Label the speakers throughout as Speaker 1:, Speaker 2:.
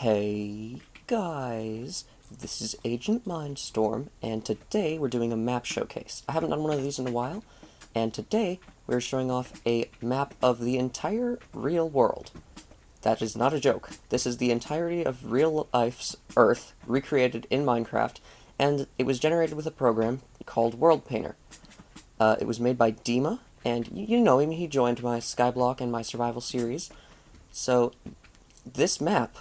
Speaker 1: Hey guys, this is AgentMindStorm, and today we're doing a map showcase. I haven't done one of these in a while, and today we're showing off a map of the entire real world. That is not a joke. This is the entirety of real life's Earth, recreated in Minecraft, and it was generated with a program called WorldPainter. It was made by Dima, and you know him, he joined my Skyblock and my survival series. So, this map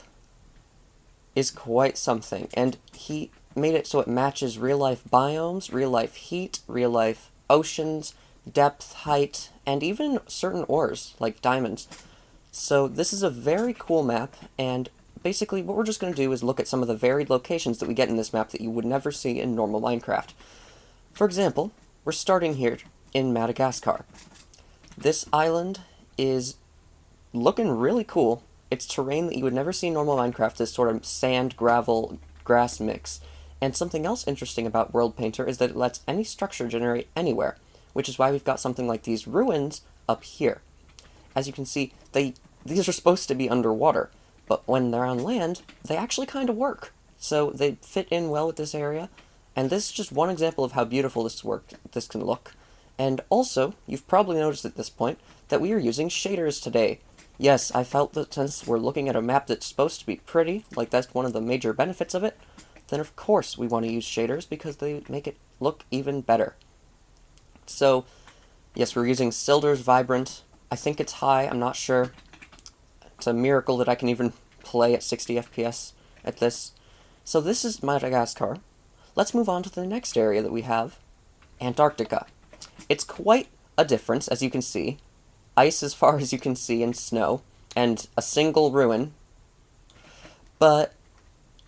Speaker 1: is quite something, and he made it so it matches real-life biomes, real-life heat, real-life oceans, depth, height, and even certain ores, like diamonds. So this is a very cool map, and basically what we're just going to do is look at some of the varied locations that we get in this map that you would never see in normal Minecraft. For example, we're starting here in Madagascar. This island is looking really cool. It's terrain that you would never see in normal Minecraft, this sort of sand, gravel, grass mix. And something else interesting about WorldPainter is that it lets any structure generate anywhere, which is why we've got something like these ruins up here. As you can see, these are supposed to be underwater, but when they're on land, they actually kind of work. So they fit in well with this area, and this is just one example of how beautiful this can look. And also, you've probably noticed at this point that we are using shaders today. Yes, I felt that since we're looking at a map that's supposed to be pretty, like that's one of the major benefits of it, then of course we want to use shaders because they make it look even better. So, yes, we're using Silder's Vibrant. I think it's high, I'm not sure. It's a miracle that I can even play at 60 FPS at this. So this is Madagascar. Let's move on to the next area that we have, Antarctica. It's quite a difference, as you can see. Ice as far as you can see and snow, and a single ruin. But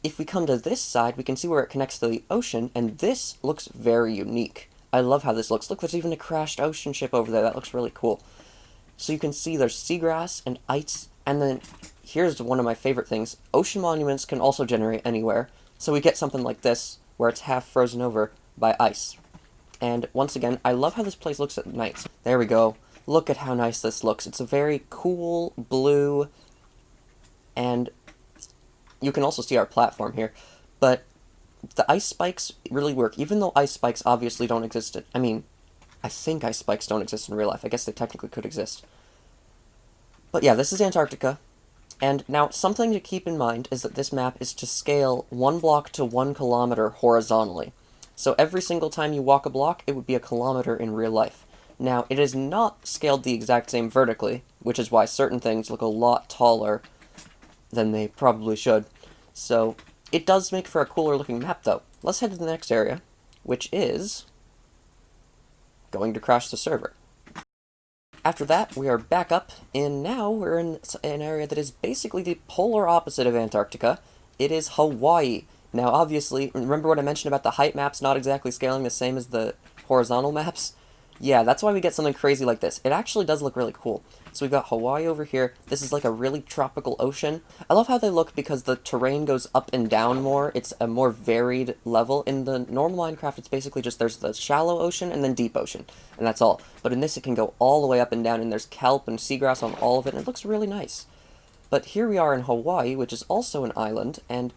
Speaker 1: if we come to this side, we can see where it connects to the ocean, and this looks very unique. I love how this looks. Look, there's even a crashed ocean ship over there. That looks really cool. So you can see there's seagrass and ice, and then here's one of my favorite things. Ocean monuments can also generate anywhere, so we get something like this, where it's half frozen over by ice. And once again, I love how this place looks at night. There we go. Look at how nice this looks. It's a very cool blue, and you can also see our platform here, but the ice spikes really work, even though ice spikes obviously don't exist. I think ice spikes don't exist in real life. I guess they technically could exist. But yeah, this is Antarctica, and now something to keep in mind is that this map is to scale 1 block to 1 kilometer horizontally. So every single time you walk a block, it would be a kilometer in real life. Now, it is not scaled the exact same vertically, which is why certain things look a lot taller than they probably should. So, it does make for a cooler looking map, though. Let's head to the next area, which is going to crash the server. After that, we are back up, and now we're in an area that is basically the polar opposite of Antarctica. It is Hawaii. Now, obviously, remember what I mentioned about the height maps not exactly scaling the same as the horizontal maps? Yeah, that's why we get something crazy like this. It actually does look really cool. So we've got Hawaii over here. This is like a really tropical ocean. I love how they look because the terrain goes up and down more. It's a more varied level. In the normal Minecraft, it's basically just there's the shallow ocean and then deep ocean, and that's all. But in this, it can go all the way up and down, and there's kelp and seagrass on all of it, and it looks really nice. But here we are in Hawaii, which is also an island, and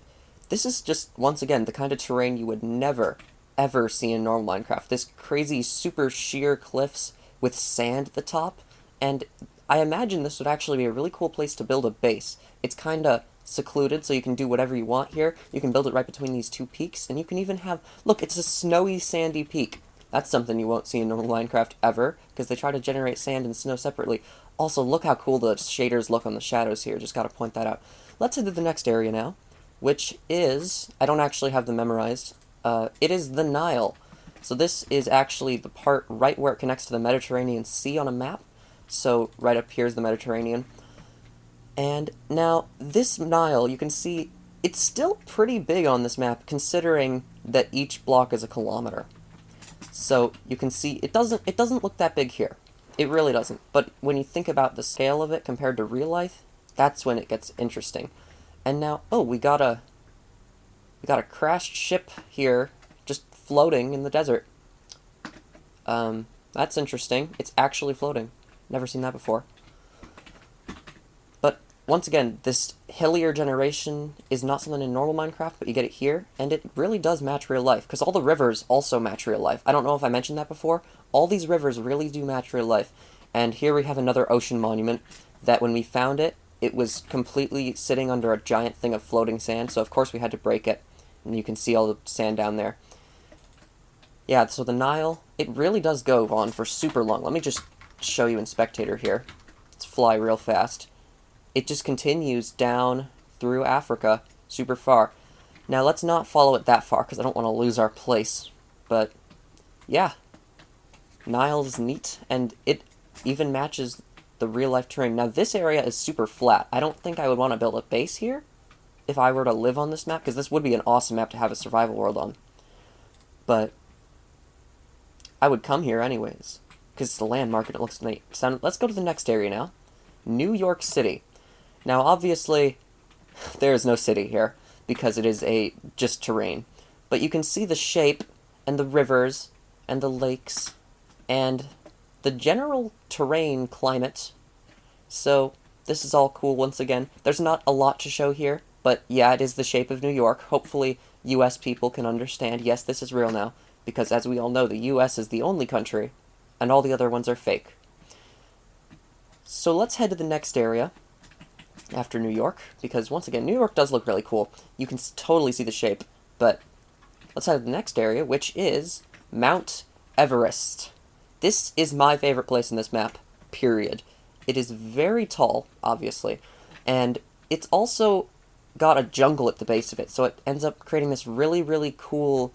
Speaker 1: this is just, once again, the kind of terrain you would never ever see in normal Minecraft. This crazy super sheer cliffs with sand at the top, and I imagine this would actually be a really cool place to build a base. It's kinda secluded, so you can do whatever you want here. You can build it right between these two peaks, and you can even have, look, it's a snowy sandy peak. That's something you won't see in normal Minecraft ever, because they try to generate sand and snow separately. Also, look how cool the shaders look on the shadows here, just gotta point that out. Let's head to the next area now, which is, I don't actually have them memorized, it is the Nile. So this is actually the part right where it connects to the Mediterranean Sea on a map. So right up here is the Mediterranean. And now this Nile, you can see, it's still pretty big on this map considering that each block is a kilometer. So you can see it doesn't look that big here. It really doesn't. But when you think about the scale of it compared to real life, that's when it gets interesting. And now, oh, we got a crashed ship here, just floating in the desert. That's interesting. It's actually floating. Never seen that before. But once again, this hillier generation is not something in normal Minecraft, but you get it here, and it really does match real life, because all the rivers also match real life. I don't know if I mentioned that before. All these rivers really do match real life. And here we have another ocean monument that when we found it, it was completely sitting under a giant thing of floating sand, so of course we had to break it. And you can see all the sand down there. Yeah, so the Nile, it really does go on for super long. Let me just show you in Spectator here. Let's fly real fast. It just continues down through Africa super far. Now, let's not follow it that far, because I don't want to lose our place. But, yeah. Nile's neat, and it even matches the real-life terrain. Now, this area is super flat. I don't think I would want to build a base here if I were to live on this map, because this would be an awesome map to have a survival world on. But I would come here anyways, because it's a landmark and it looks neat. So let's go to the next area now. New York City. Now, obviously, there is no city here, because it is just terrain. But you can see the shape, and the rivers, and the lakes, and the general terrain climate. So, this is all cool once again. There's not a lot to show here, but yeah, it is the shape of New York. Hopefully, US people can understand, yes, this is real now, because as we all know, the US is the only country, and all the other ones are fake. So let's head to the next area after New York, because once again, New York does look really cool. You can totally see the shape, but let's head to the next area, which is Mount Everest. This is my favorite place in this map, period. It is very tall, obviously, and it's also got a jungle at the base of it, so it ends up creating this really, really cool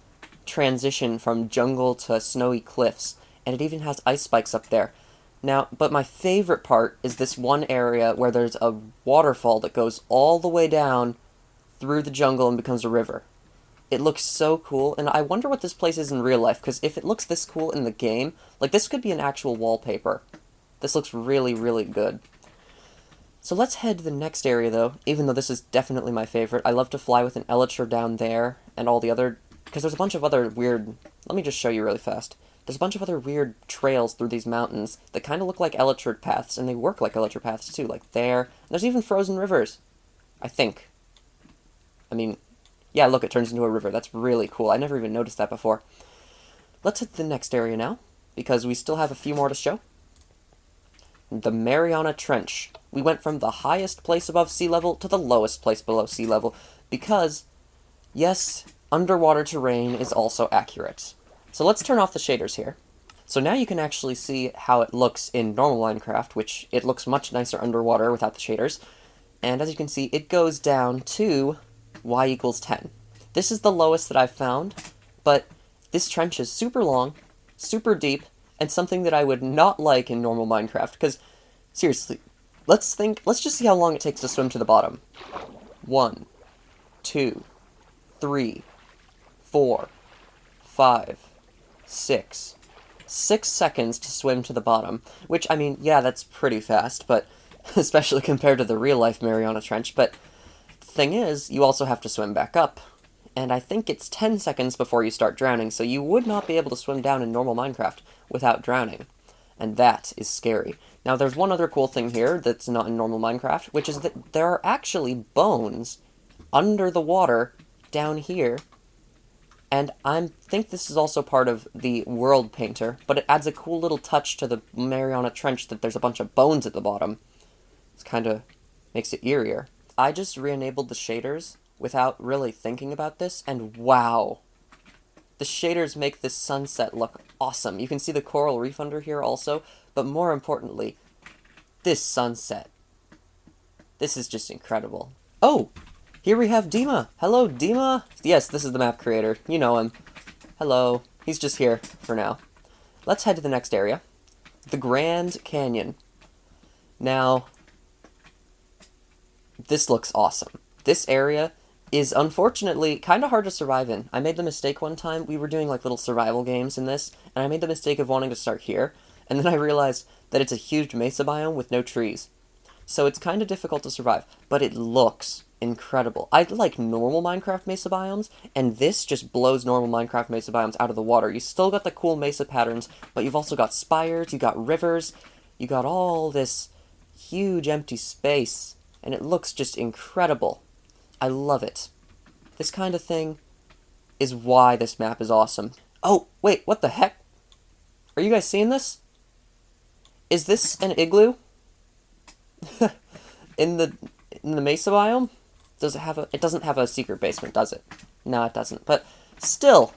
Speaker 1: transition from jungle to snowy cliffs, and it even has ice spikes up there. Now, but my favorite part is this one area where there's a waterfall that goes all the way down through the jungle and becomes a river. It looks so cool, and I wonder what this place is in real life, because if it looks this cool in the game, like, this could be an actual wallpaper. This looks really, really good. So let's head to the next area, though, even though this is definitely my favorite. I love to fly with an elytra down there, and all the other, because there's a bunch of other weird, let me just show you really fast. There's a bunch of other weird trails through these mountains that kind of look like elytra paths, and they work like elytra paths too, like there. And there's even frozen rivers, I think. I mean, yeah, look, it turns into a river. That's really cool. I never even noticed that before. Let's hit the next area now, because we still have a few more to show. The Mariana Trench. We went from the highest place above sea level to the lowest place below sea level, because, yes, underwater terrain is also accurate. So let's turn off the shaders here. So now you can actually see how it looks in normal Minecraft, which it looks much nicer underwater without the shaders. And as you can see, it goes down to y equals 10. This is the lowest that I've found, but this trench is super long, super deep, and something that I would not like in normal Minecraft, because, seriously, let's just see how long it takes to swim to the bottom. 1, 2, 3, 4, 5, 6. 6 seconds to swim to the bottom, which, I mean, yeah, that's pretty fast, but especially compared to the real-life Mariana Trench, but the thing is, you also have to swim back up, and I think it's 10 seconds before you start drowning, so you would not be able to swim down in normal Minecraft without drowning, and that is scary. Now, there's one other cool thing here that's not in normal Minecraft, which is that there are actually bones under the water down here. And I think this is also part of the WorldPainter, but it adds a cool little touch to the Mariana Trench that there's a bunch of bones at the bottom. It kind of makes it eerier. I just re-enabled the shaders without really thinking about this, and wow! The shaders make this sunset look awesome. You can see the coral reef under here also, but more importantly, this sunset. This is just incredible. Oh! Here we have Dima! Hello, Dima! Yes, this is the map creator. You know him. Hello. He's just here for now. Let's head to the next area. The Grand Canyon. Now, this looks awesome. This area is unfortunately kind of hard to survive in. I made the mistake one time. We were doing like little survival games in this, and I made the mistake of wanting to start here, and then I realized that it's a huge mesa biome with no trees. So it's kind of difficult to survive, but it looks incredible. I like normal Minecraft mesa biomes, and this just blows normal Minecraft mesa biomes out of the water. You still got the cool mesa patterns, but you've also got spires, you got rivers, you got all this huge empty space. and it looks just incredible. I love it. This kind of thing is why this map is awesome. Oh, wait, what the heck? Are you guys seeing this? Is this an igloo? in the mesa biome? Does it have a... It doesn't have a secret basement, does it? No, it doesn't. But still,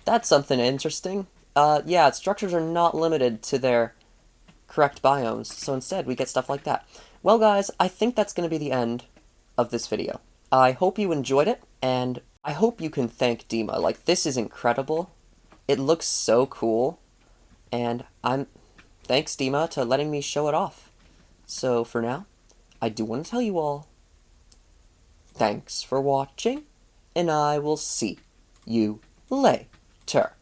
Speaker 1: that's something interesting. Yeah, structures are not limited to their correct biomes, so instead we get stuff like that. Well, guys, I think that's going to be the end of this video. I hope you enjoyed it, and I hope you can thank Dima. Like, this is incredible. It looks so cool, and thanks, Dima, to letting me show it off. So, for now, I do want to tell you all, thanks for watching, and I will see you later.